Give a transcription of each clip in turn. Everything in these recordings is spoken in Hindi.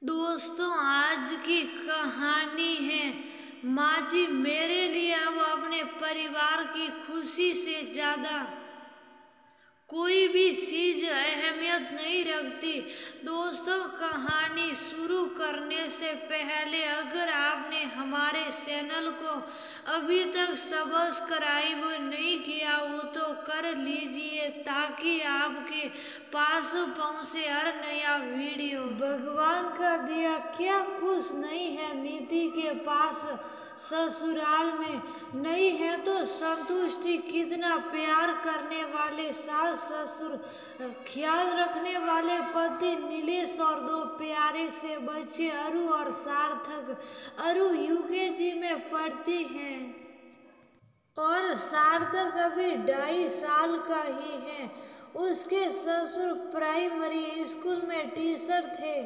दोस्तों, आज की कहानी है माँ जी मेरे लिए अब अपने परिवार की खुशी से ज़्यादा कोई भी चीज़ अहमियत नहीं रखती। दोस्तों, कहानी शुरू करने से पहले अगर आपने हमारे चैनल को अभी तक सब्सक्राइब नहीं किया हो तो कर लीजिए ताकि आपके पास पहुंचे हर नया वीडियो। भगवान का दिया क्या कुछ नहीं है नीति के पास, ससुराल में नहीं है तो संतुष्टि। कितना प्यार करने वाले सास ससुर, ख्याल रखने वाले पति नीलेश और दो प्यारे से बच्चे अरु और सार्थक। अरु यूकेजी में पढ़ती हैं और सार्थक अभी 2.5 साल का ही है। उसके ससुर प्राइमरी स्कूल में टीचर थे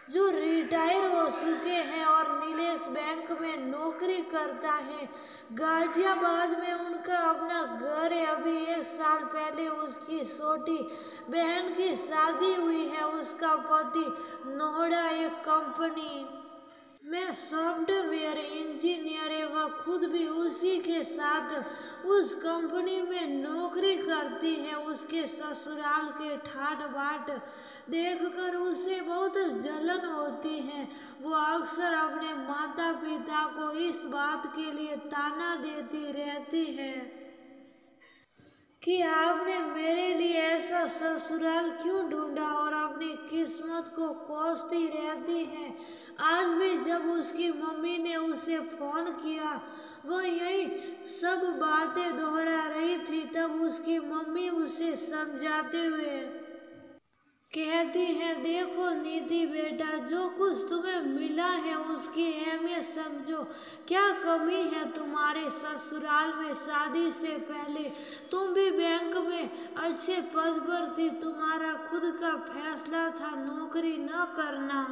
जो रिटायर हो चुके हैं और नीलेश बैंक में नौकरी करता है। गाजियाबाद में उनका अपना घर है। अभी 1 साल पहले उसकी छोटी बहन की शादी हुई है। उसका पति नोएडा एक कंपनी में सॉफ्टवेयर इंजीनियर है। वह खुद भी उसी के साथ उस कंपनी में नौकरी करती है। उसके ससुराल के ठाट बाट देखकर उसे बहुत जलन होती है। वो अक्सर अपने माता पिता को इस बात के लिए ताना देती रहती है कि आपने मेरे लिए ऐसा ससुराल क्यों ढूंढा और अपनी किस्मत को कोसती रहती है। आज भी जब उसकी मम्मी ने उसे फोन किया वह यही सब बातें दोहरा रही थी। तब उसकी मम्मी उसे समझाते हुए कहती है, देखो नीति बेटा, जो कुछ तुम्हें मिला है उसकी अहमियत समझो। क्या कमी है तुम्हारे ससुराल में? शादी से पहले तुम भी बैंक में अच्छे पद पर थी। तुम्हारा खुद का फैसला था नौकरी न करना।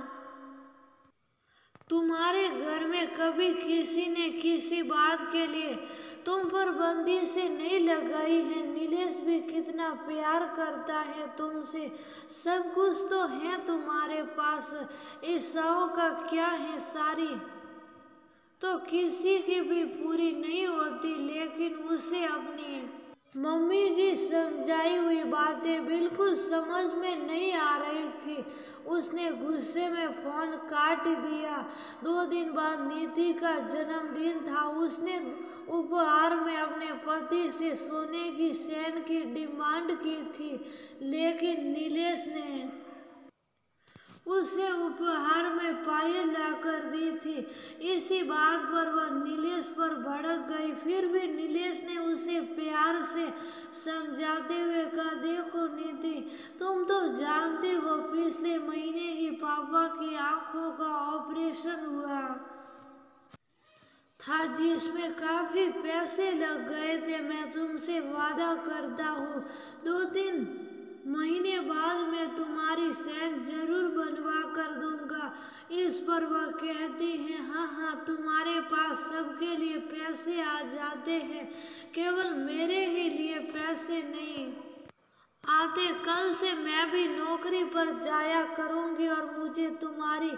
तुम्हारे घर में कभी किसी ने किसी बात के लिए तुम पर बंदिशें नहीं लगाई है। नीलेश भी कितना प्यार करता है तुमसे। सब कुछ तो है तुम्हारे पास। ईर्ष्याओं का क्या है, सारी तो किसी की भी पूरी नहीं होती, लेकिन उसे अपनी मम्मी की समझाई हुई बातें बिल्कुल समझ में नहीं आ रही थी। उसने गुस्से में फोन काट दिया। 2 दिन बाद नीति का जन्मदिन था। उसने उपहार में अपने पति से सोने की चेन की डिमांड की थी, लेकिन नीलेश ने उसे उपहार में पायल लाकर दी थी। इसी बात पर वह नीलेश पर भड़क गई। फिर भी नीलेश ने उसे प्यार से समझाते हुए कहा, देखो नीति, तुम तो जानती हो पिछले महीने ही पापा की आंखों का ऑपरेशन हुआ था जिसमें काफी पैसे लग गए थे। मैं तुमसे वादा करता हूँ 2-3 महीने बाद मैं तुम्हारी चेन जरूर बनवा कर दूंगा। इस पर वह कहती है, हाँ हाँ, तुम्हारे पास सबके लिए पैसे आ जाते हैं, केवल मेरे ही लिए पैसे नहीं आते। कल से मैं भी नौकरी पर जाया करूंगी और मुझे तुम्हारी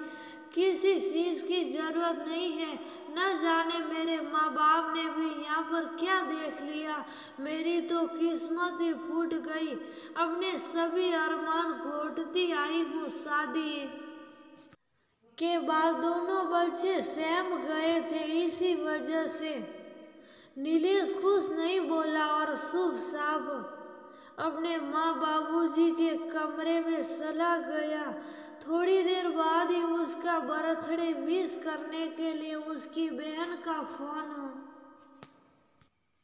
किसी चीज की जरूरत नहीं है। न जाने मेरे माँ बाप ने भी यहाँ पर क्या देख लिया। मेरी तो किस्मत ही फूट गई। अपने सभी अरमान घोटती आई हूँ। शादी के बाद दोनों बच्चे सहम गए थे। इसी वजह से नीलेश कुछ नहीं बोला और चुपचाप अपने माँ बाबूजी के कमरे में चला गया। थोड़ी देर बाद ही उसका बर्थडे विश करने के लिए उसकी बहन का फोन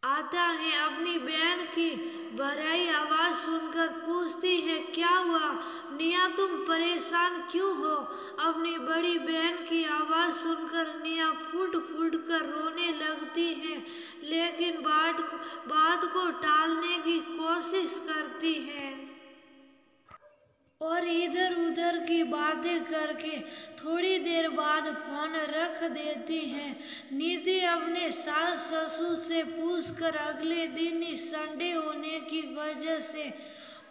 आता है। अपनी बहन की भराई आवाज सुनकर पूछती है, क्या हुआ निया, तुम परेशान क्यों हो? अपनी बड़ी बहन की आवाज सुनकर निया फूट फूट कर रोने लगती है, लेकिन बात को टालने की कोशिश करती है और इधर उधर की बातें करके थोड़ी देर बाद फोन रख देती हैं। नीति अपने सास ससुर से पूछकर अगले दिन ही संडे होने की वजह से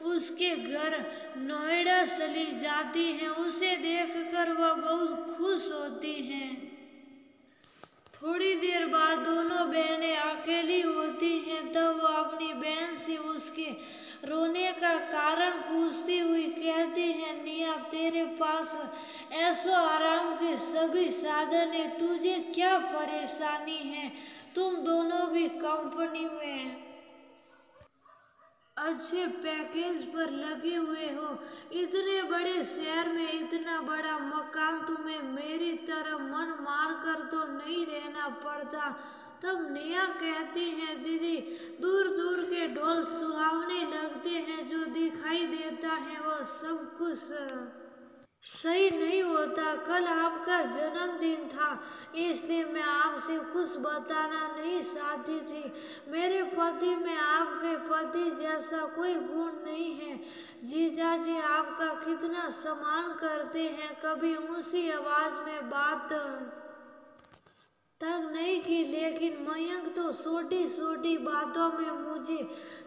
उसके घर नोएडा चली जाती हैं। उसे देखकर वह बहुत खुश होती हैं। थोड़ी देर बाद दोनों बहनें अकेली होती हैं। तब वह अपनी बहन से उसके रोने का कारण पूछती हुई कहती है, निया तेरे पास ऐशो आराम के सभी साधन है, तुझे क्या परेशानी है? तुम दोनों भी कंपनी में अच्छे पैकेज पर लगे हुए हो। इतने बड़े शहर में इतना बड़ा मकान तुम्हें मेरी तरह मन मार कर तो नहीं रहना पड़ता। तब नेहा कहती है, दीदी दूर दूर के ढोल सुहावने लगते हैं, जो दिखाई देता है वह सब कुछ सही नहीं होता। कल आपका जन्मदिन था, इसलिए मैं आपसे कुछ बताना नहीं चाहती थी। मेरे पति में आपके पति जैसा कोई गुण नहीं है। जीजा जी आपका कितना सम्मान करते हैं। कभी ऊंची आवाज में बात तक नहीं की, लेकिन मयंक तो छोटी छोटी बातों में मुझे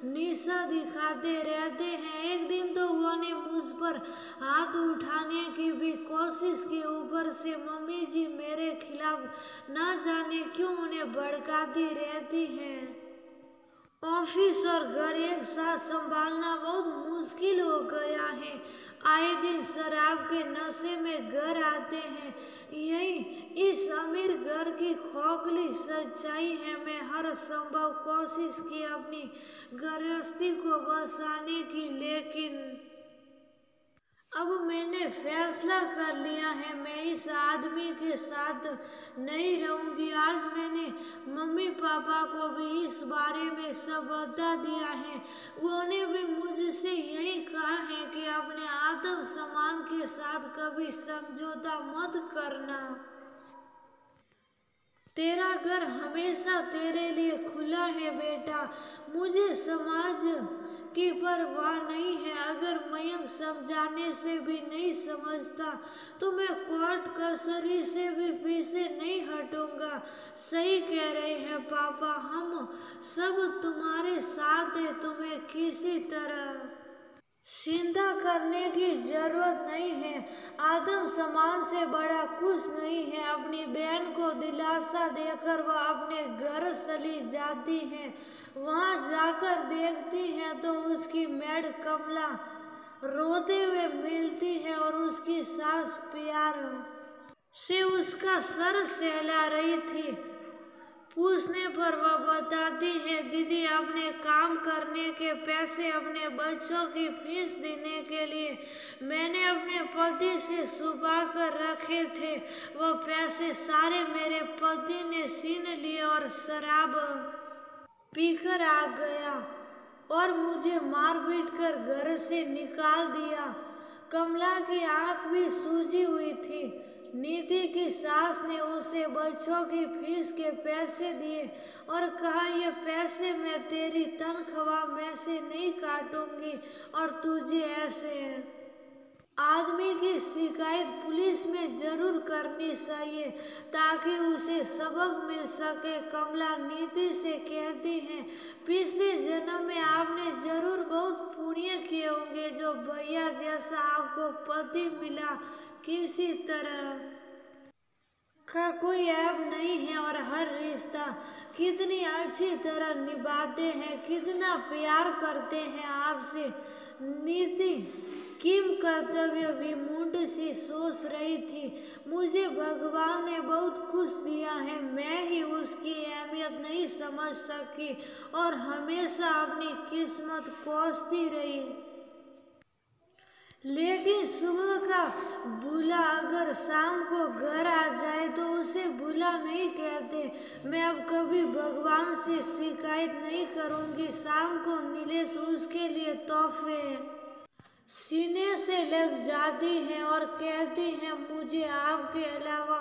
निशा दिखाते रहते हैं। एक दिन तो उन्होंने मुझ पर हाथ उठाने की भी कोशिश की। ऊपर से मम्मी जी मेरे खिलाफ न जाने क्यों उन्हें भड़काती रहती हैं। ऑफिस और घर एक साथ संभालना बहुत मुश्किल हो गया है। आए दिन शराब के नशे में घर आते हैं। यही इस अमीर घर की खोखली सच्चाई है। मैं हर संभव कोशिश की अपनी गृहस्थी को बसाने की, लेकिन अब मैंने फैसला कर लिया है, मैं इस आदमी के साथ नहीं रहूंगी। आज मैंने मम्मी पापा को भी इस बारे में सब बता दिया है। उन्होंने भी मुझसे यही कहा है कि अपने आत्म सम्मान के साथ कभी समझौता मत करना। तेरा घर हमेशा तेरे लिए खुला है बेटा। मुझे समाज की परवाह नहीं है। अगर मयंक समझाने से भी नहीं समझता तो मैं कोर्ट कचहरी से भी पीछे नहीं हटूंगा। सही कह रहे हैं पापा, हम सब तुम्हारे साथ हैं। तुम्हें किसी तरह चिंता करने की जरूरत नहीं है। आत्म सम्मान से बड़ा कुछ नहीं है। अपनी बहन को दिलासा देकर वह अपने घर चली जाती हैं। वहां जाकर देखती हैं तो उसकी मेड कमला रोते हुए मिलती है और उसकी सास प्यार से उसका सर सहला रही थी। पूछने पर वह बताती है, दीदी अपने काम करने के पैसे अपने बच्चों की फीस देने के लिए मैंने अपने पति से छुपा कर रखे थे। वह पैसे सारे मेरे पति ने छीन लिए और शराब पीकर आ गया और मुझे मार पीट कर घर से निकाल दिया। कमला की आंख भी सूजी हुई थी। नीति की सास ने उसे बच्चों की फीस के पैसे दिए और कहा, ये पैसे मैं तेरी तनख्वाह में से नहीं काटूंगी और तुझे ऐसे आदमी की शिकायत पुलिस में जरूर करनी चाहिए ताकि उसे सबक मिल सके। कमला नीति से कहती हैं, पिछले जन्म में आपने जरूर बहुत पुण्य किए होंगे जो भैया जैसा आपको पति मिला। किसी तरह का कोई ऐप नहीं है और हर रिश्ता कितनी अच्छी तरह निभाते हैं, कितना प्यार करते हैं आपसे। नीति किम कर्तव्य विमूढ़ सी सोच रही थी। मुझे भगवान ने बहुत कुछ दिया है, मैं ही उसकी अहमियत नहीं समझ सकी और हमेशा अपनी किस्मत कोसती रही। लेकिन सुबह का बुला अगर शाम को घर आ जाए तो उसे बुला नहीं कहते। मैं अब कभी भगवान से शिकायत नहीं करूंगी। शाम को नीलेश उसके लिए तोहफे सीने से लग जाती हैं और कहती हैं, मुझे आपके अलावा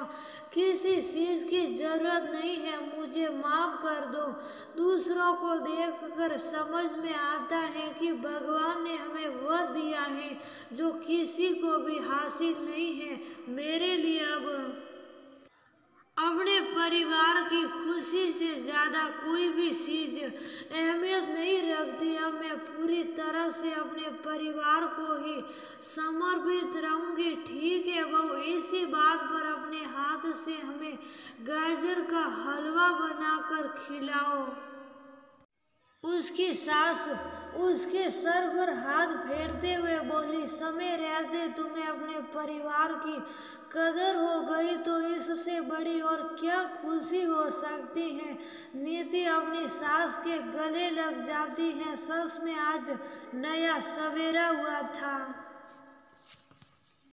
किसी चीज की जरूरत नहीं है, मुझे माफ कर दो। दूसरों को देखकर समझ में आता है कि भगवान ने हमें वह दिया है जो किसी को भी हासिल नहीं है। मेरे लिए अब अपने परिवार की खुशी से ज़्यादा कोई भी चीज़ अहमियत नहीं रखती। अब मैं पूरी तरह से अपने परिवार को ही समर्पित रहूँगी। ठीक है बहू, इसी बात पर अपने हाथ से हमें गाजर का हलवा बनाकर खिलाओ। उसकी सास उसके सर पर हाथ फेरते हुए बोली, समय रहते तुम्हें अपने परिवार की कदर हो गई तो इससे बड़ी और क्या खुशी हो सकती है। नीति अपनी सास के गले लग जाती है। सच में आज नया सवेरा हुआ था।